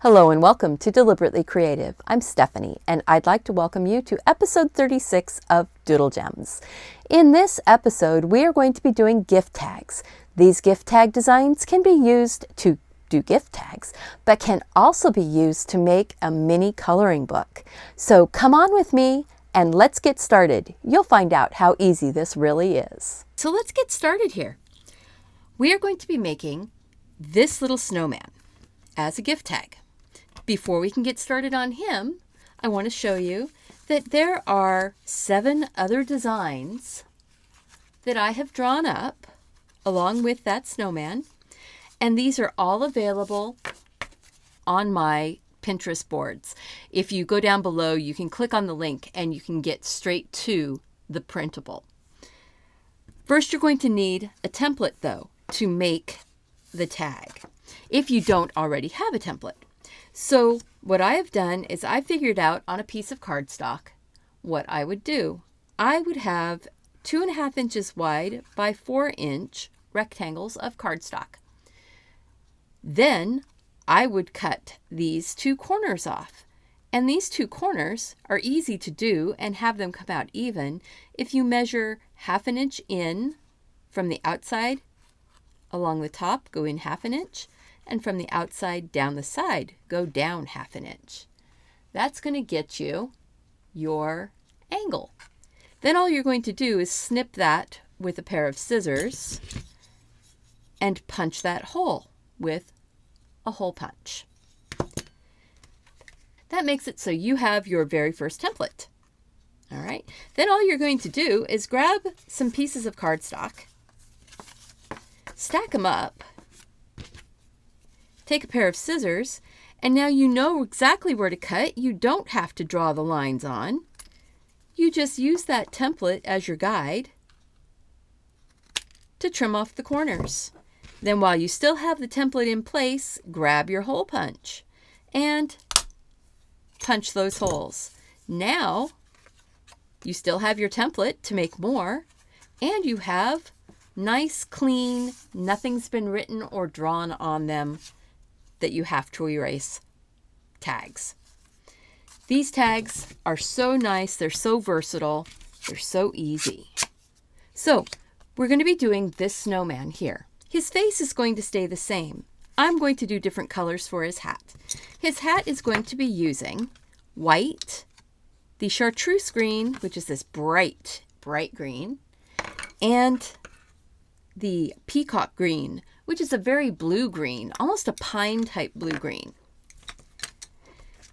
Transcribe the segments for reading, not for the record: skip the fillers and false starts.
Hello and welcome to Deliberately Creative. I'm Stephanie and I'd like to welcome you to episode 36 of Doodlegems. In this episode, we are going to be doing gift tags. These gift tag designs can be used to do gift tags, but can also be used to make a mini coloring book. So come on with me and let's get started. You'll find out how easy this really is. So let's get started here. We are going to be making this little snowman as a gift tag. Before we can get started on him, I want to show you that there are 7 other designs that I have drawn up along with that snowman, and these are all available on my Pinterest boards. If you go down below, you can click on the link and you can get straight to the printable. First, you're going to need a template though to make the tag, if you don't already have a template. So what I have done is I figured out on a piece of cardstock what I would do. I would have 2.5 inches wide by 4-inch rectangles of cardstock. Then I would cut these 2 corners off. And these 2 corners are easy to do and have them come out even if you measure 1/2 inch in from the outside along the top, go in 1/2 inch. And from the outside down the side, go down 1/2 inch. That's going to get you your angle. Then all you're going to do is snip that with a pair of scissors and punch that hole with a hole punch. That makes it so you have your very first template. All right. Then all you're going to do is grab some pieces of cardstock, stack them up, take a pair of scissors, and now you know exactly where to cut. You don't have to draw the lines on. You just use that template as your guide to trim off the corners. Then while you still have the template in place, grab your hole punch and punch those holes. Now you still have your template to make more, and you have nice, clean, nothing's been written or drawn on them that you have to erase tags. These tags are so nice, they're so versatile, they're so easy. So we're going to be doing this snowman here. His face is going to stay the same. I'm going to do different colors for his hat. His hat is going to be using white, the Chartreuse green, which is this bright green, and the Peacock green, which is a very blue green, almost a pine type blue green.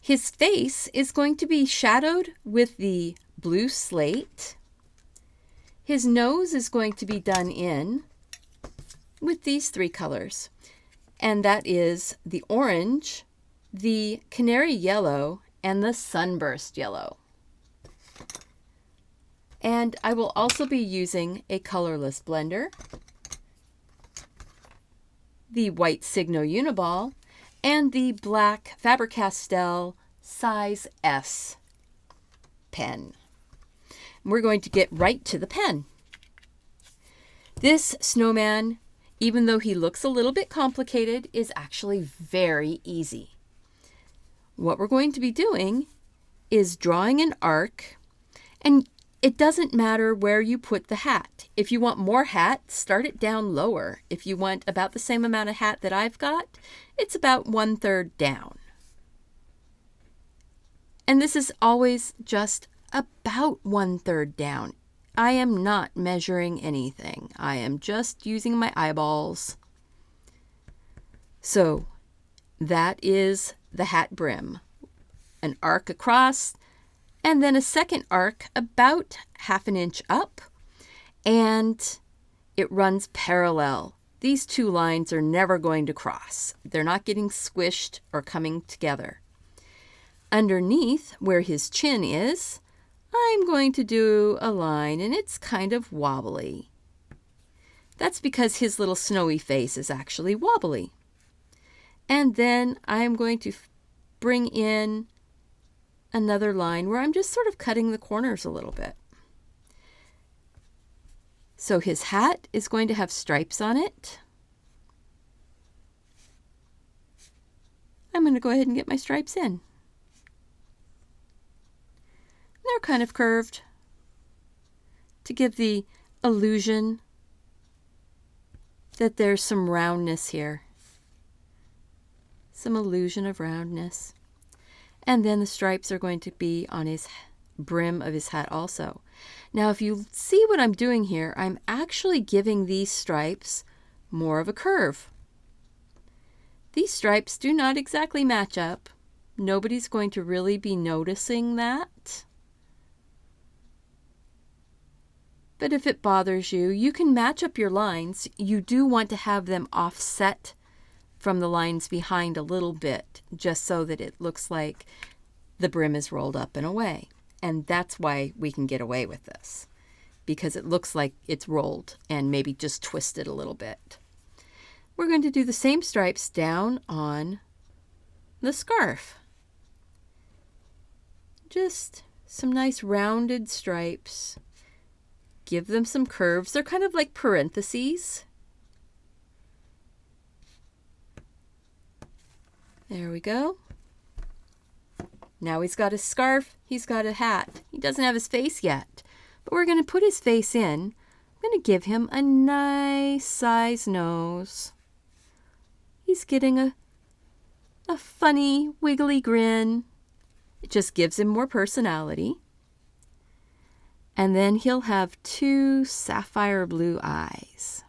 His face is going to be shadowed with the blue slate. His nose is going to be done in with these 3 colors, and that is the orange, the canary yellow, and the sunburst yellow. And I will also be using a colorless blender, the white Signo Uniball, and the black Faber-Castell size S pen. We're going to get right to the pen. This snowman, even though he looks a little bit complicated, is actually very easy. What we're going to be doing is drawing an arc, and it doesn't matter where you put the hat. If you want more hat, start it down lower. If you want about the same amount of hat that I've got, it's about 1/3 down. And this is always just about 1/3 down. I am not measuring anything. I am just using my eyeballs. So that is the hat brim. An arc across, and then a second arc about 1/2 inch up, and it runs parallel. These 2 lines are never going to cross. They're not getting squished or coming together. Underneath where his chin is, I'm going to do a line, and it's kind of wobbly. That's because his little snowy face is actually wobbly. And then I'm going to bring in another line where I'm just sort of cutting the corners a little bit. So his hat is going to have stripes on it. I'm going to go ahead and get my stripes in. They're kind of curved to give the illusion that there's some roundness here. Some illusion of roundness. And then the stripes are going to be on his brim of his hat also. Now, if you see what I'm doing here, I'm actually giving these stripes more of a curve. These stripes do not exactly match up. Nobody's going to really be noticing that. But if it bothers you, you can match up your lines. You do want to have them offset from the lines behind a little bit, just so that it looks like the brim is rolled up and away. And that's why we can get away with this, because it looks like it's rolled and maybe just twisted a little bit. We're going to do the same stripes down on the scarf. Just some nice rounded stripes. Give them some curves. They're kind of like parentheses. There we go. Now he's got his scarf, he's got a hat. He doesn't have his face yet, but we're going to put his face in. I'm going to give him a nice size nose. He's getting a funny, wiggly grin. It just gives him more personality. And then he'll have 2 sapphire blue eyes.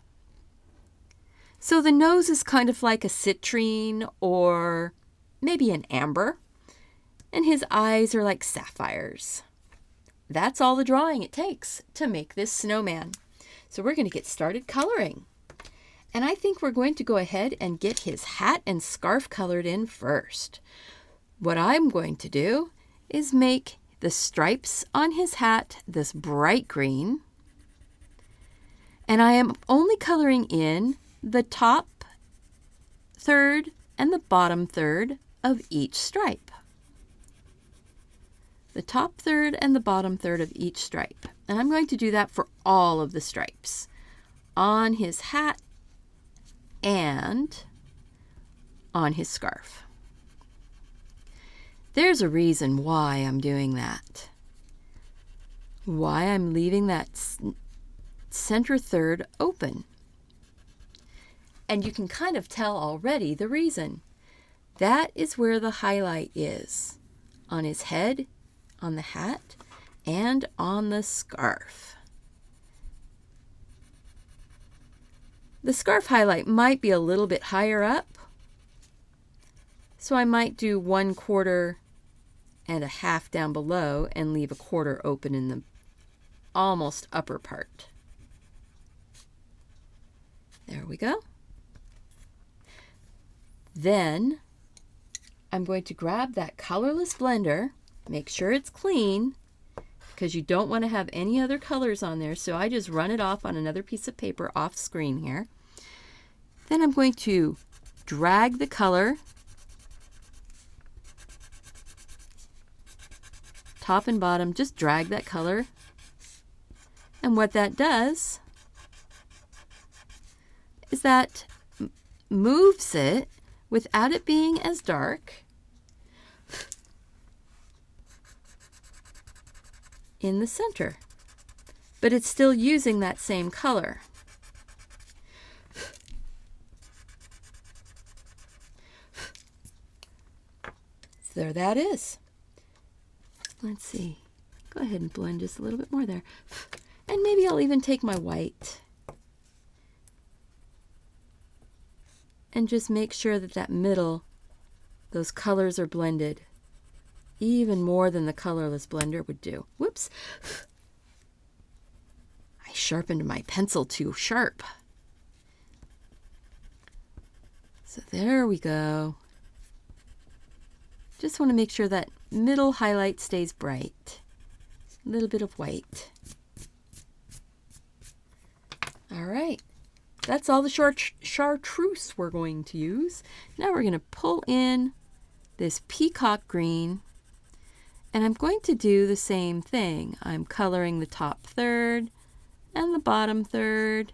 So the nose is kind of like a citrine or maybe an amber. And his eyes are like sapphires. That's all the drawing it takes to make this snowman. So we're going to get started coloring. And I think we're going to go ahead and get his hat and scarf colored in first. What I'm going to do is make the stripes on his hat this bright green. And I am only coloring in the top third and the bottom third of each stripe. The top third and the bottom third of each stripe. And I'm going to do that for all of the stripes on his hat and on his scarf. There's a reason why I'm doing that. Why I'm leaving that center third open. And you can kind of tell already the reason. That is where the highlight is. On his head, on the hat, and on the scarf. The scarf highlight might be a little bit higher up. So I might do 1/4 and a half down below and leave 1/4 open in the almost upper part. There we go. Then I'm going to grab that colorless blender, make sure it's clean, because you don't want to have any other colors on there. So I just run it off on another piece of paper off screen here. Then I'm going to drag the color top and bottom, just drag that color. And what that does is that moves it without it being as dark in the center, but it's still using that same color. So there that is. Let's see. Go ahead and blend just a little bit more there. And maybe I'll even take my white and just make sure that that middle, those colors are blended even more than the colorless blender would do. Whoops. I sharpened my pencil too sharp. So there we go. Just want to make sure that middle highlight stays bright. A little bit of white. All right. That's all the chartreuse we're going to use. Now we're going to pull in this peacock green. And I'm going to do the same thing. I'm coloring the top third and the bottom third.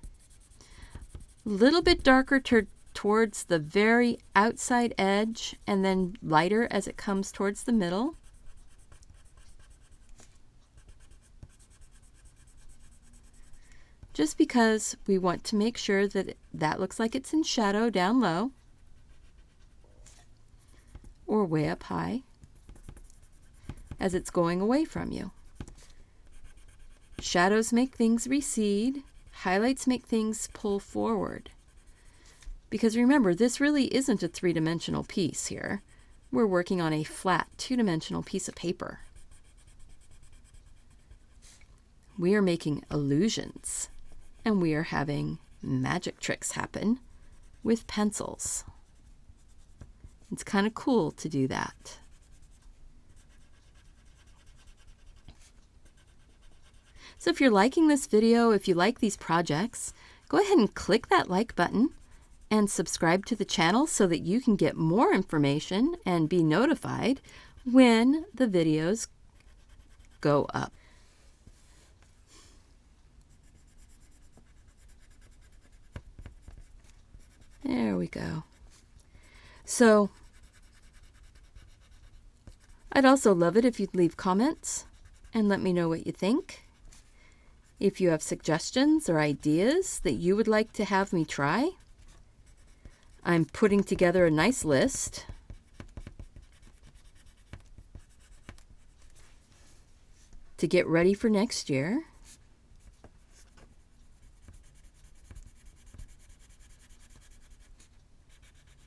A little bit darker towards towards the very outside edge and then lighter as it comes towards the middle. Just because we want to make sure that that looks like it's in shadow down low or way up high as it's going away from you. Shadows make things recede. Highlights make things pull forward. Because remember, this really isn't a three-dimensional piece here. We're working on a flat, two-dimensional piece of paper. We are making illusions, and we are having magic tricks happen with pencils. It's kind of cool to do that. So if you're liking this video, if you like these projects, go ahead and click that like button and subscribe to the channel so that you can get more information and be notified when the videos go up. There we go. So I'd also love it if you'd leave comments and let me know what you think. If you have suggestions or ideas that you would like to have me try, I'm putting together a nice list. To get ready for next year.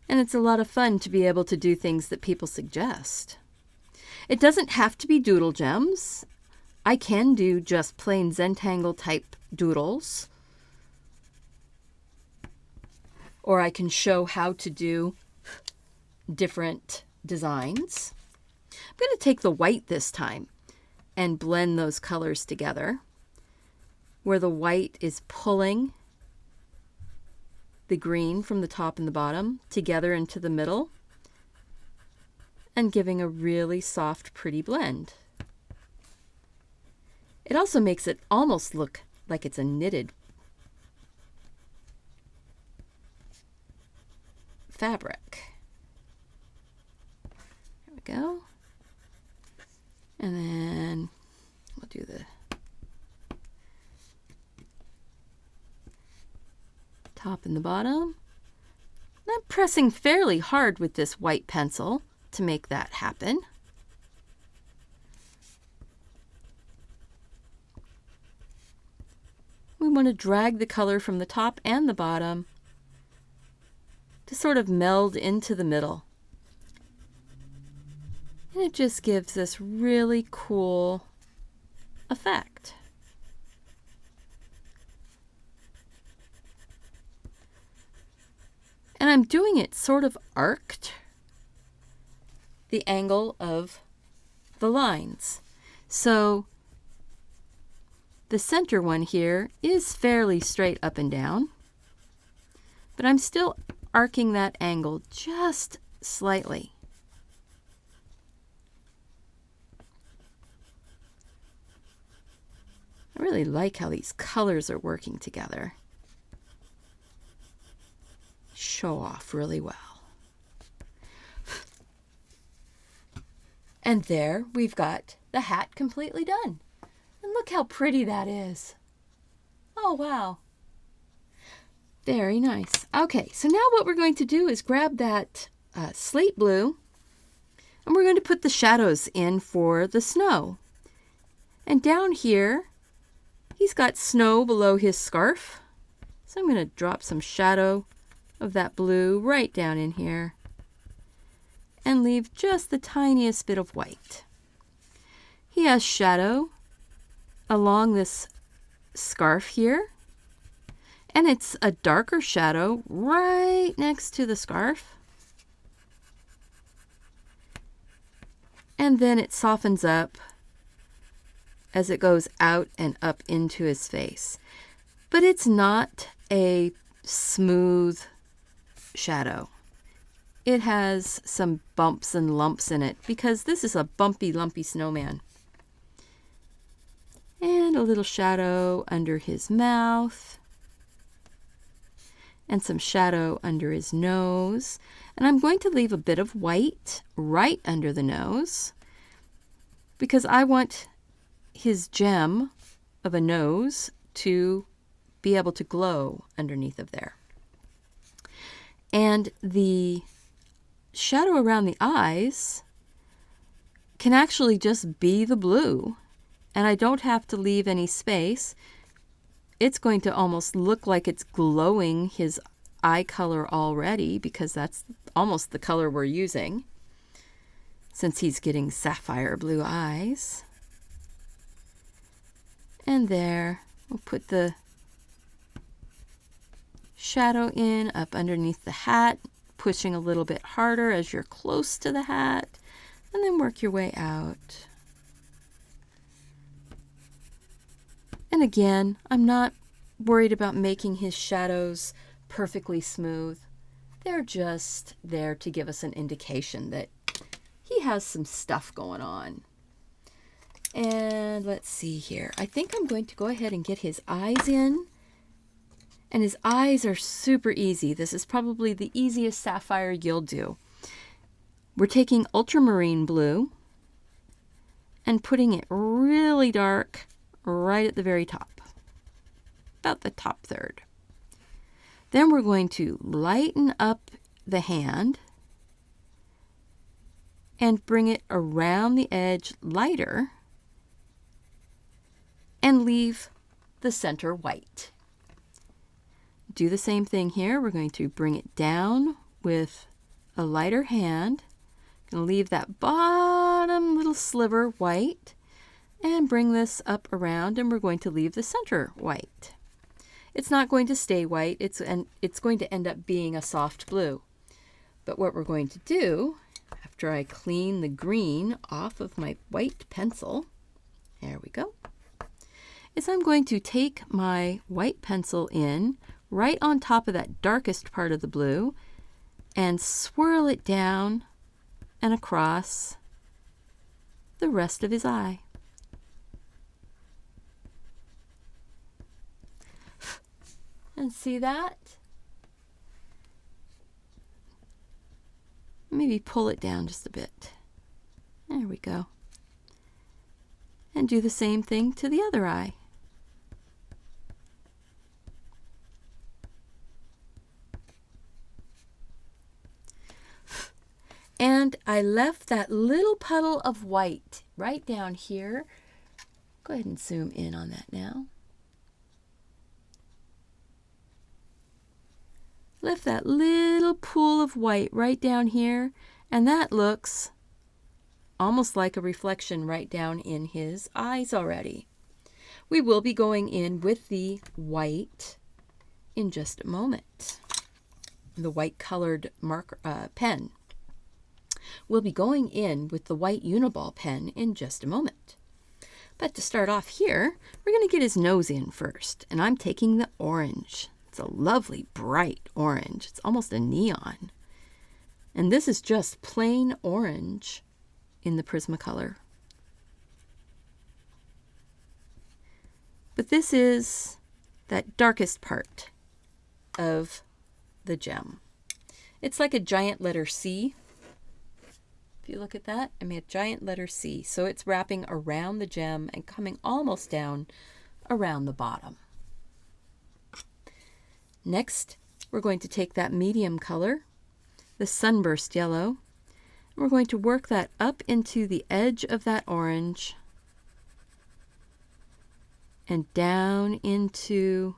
And it's a lot of fun to be able to do things that people suggest. It doesn't have to be doodle gems. I can do just plain Zentangle type doodles. Or I can show how to do different designs. I'm going to take the white this time and blend those colors together, where the white is pulling the green from the top and the bottom together into the middle and giving a really soft, pretty blend. It also makes it almost look like it's a knitted fabric. There we go. And then we'll do the top and the bottom. I'm pressing fairly hard with this white pencil to make that happen. We want to drag the color from the top and the bottom to sort of meld into the middle. And it just gives this really cool effect. And I'm doing it sort of arced, the angle of the lines. So the center one here is fairly straight up and down, but I'm still arcing that angle just slightly. I really like how these colors are working together. Show off really well. And there we've got the hat completely done. And look how pretty that is. Oh, wow. Very nice. Okay, so now what we're going to do is grab that slate blue, and we're going to put the shadows in for the snow. And down here, he's got snow below his scarf. So I'm going to drop some shadow of that blue right down in here and leave just the tiniest bit of white. He has shadow along this scarf here, and it's a darker shadow right next to the scarf, and then it softens up as it goes out and up into his face. But it's not a smooth shadow. It has some bumps and lumps in it because this is a bumpy, lumpy snowman. And a little shadow under his mouth. and some shadow under his nose. And I'm going to leave a bit of white right under the nose because I want his gem of a nose to be able to glow underneath of there. And the shadow around the eyes can actually just be the blue, and I don't have to leave any space. It's going to almost look like it's glowing his eye color already because that's almost the color we're using since he's getting sapphire blue eyes. And there, we'll put the shadow in up underneath the hat, pushing a little bit harder as you're close to the hat, and then work your way out. And again, I'm not worried about making his shadows perfectly smooth. They're just there to give us an indication that he has some stuff going on. And let's see here. I think I'm going to go ahead and get his eyes in. And his eyes are super easy. This is probably the easiest sapphire you'll do. We're taking ultramarine blue and putting it really dark right at the very top, about the top third. Then we're going to lighten up the hand and bring it around the edge lighter and leave the center white. Do the same thing here. We're going to bring it down with a lighter hand. Going to leave that bottom little sliver white and bring this up around, and we're going to leave the center white. It's not going to stay white. It's going to end up being a soft blue. But what we're going to do, after I clean the green off of my white pencil, there we go, is I'm going to take my white pencil in right on top of that darkest part of the blue and swirl it down and across the rest of his eye. And see that? Maybe pull it down just a bit. There we go. And do the same thing to the other eye. And I left that little puddle of white right down here. Go ahead and zoom in on that now. Left that little pool of white right down here, and that looks almost like a reflection right down in his eyes already. We will be going in with the white in just a moment. The white colored marker pen. We'll be going in with the white Uniball pen in just a moment. But to start off here, we're going to get his nose in first, and I'm taking the orange. It's a lovely bright orange. It's almost a neon. And this is just plain orange in the Prismacolor. But this is that darkest part of the gem. It's like a giant letter C. If you look at that, I made a giant letter C. So it's wrapping around the gem and coming almost down around the bottom. Next, we're going to take that medium color, the Sunburst yellow, and we're going to work that up into the edge of that orange and down into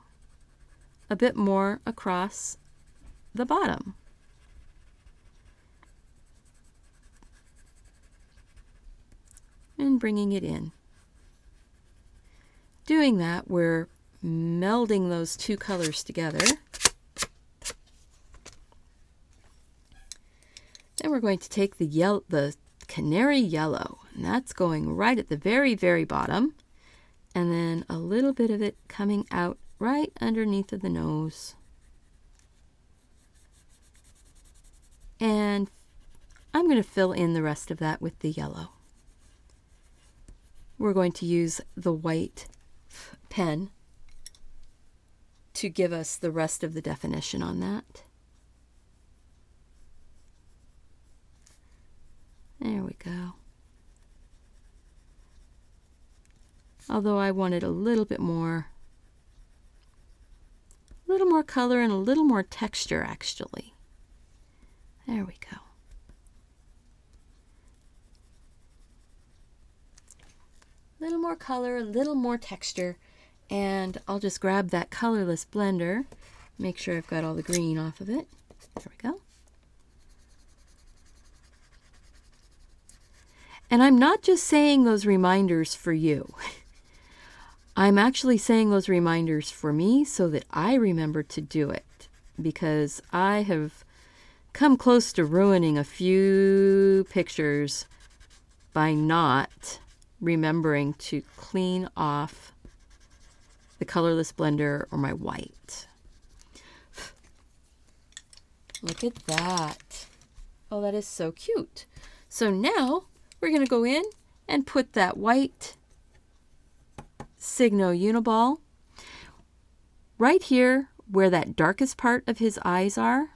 a bit more across the bottom. And bringing it in. Doing that, we're melding those two colors together. Then we're going to take the canary yellow, and that's going right at the very, very bottom, and then a little bit of it coming out right underneath of the nose. And I'm going to fill in the rest of that with the yellow. We're going to use the white pen to give us the rest of the definition on that. There we go. Although I wanted a little bit more, color and a little more texture actually. There we go. A little more color, a little more texture, and I'll just grab that colorless blender, make sure I've got all the green off of it. There we go. And I'm not just saying those reminders for you. I'm actually saying those reminders for me so that I remember to do it, because I have come close to ruining a few pictures by not remembering to clean off the colorless blender or my white. Look at that. Oh, that is so cute. So now we're going to go in and put that white Signo Uniball right here where that darkest part of his eyes are.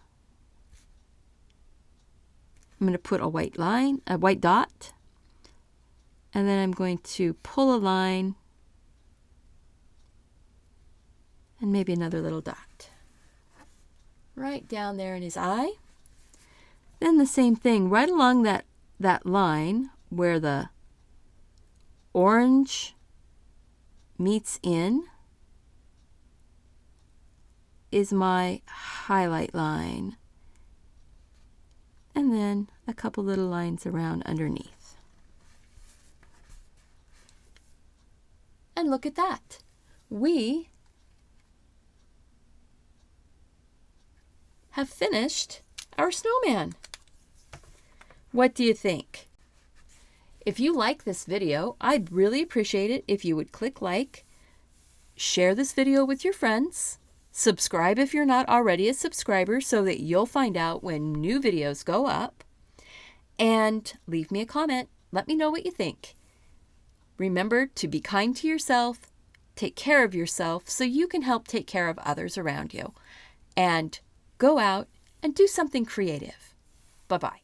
I'm going to put a white line, a white dot, and then I'm going to pull a line and maybe another little dot right down there in his eye. Then the same thing right along that line where the orange meets in is my highlight line, and then a couple little lines around underneath. And look at that. We have finished our snowman. What do you think? If you like this video, I'd really appreciate it if you would click like, share this video with your friends, subscribe if you're not already a subscriber so that you'll find out when new videos go up, and leave me a comment. Let me know what you think. Remember to be kind to yourself, take care of yourself so you can help take care of others around you, and go out and do something creative. Bye-bye.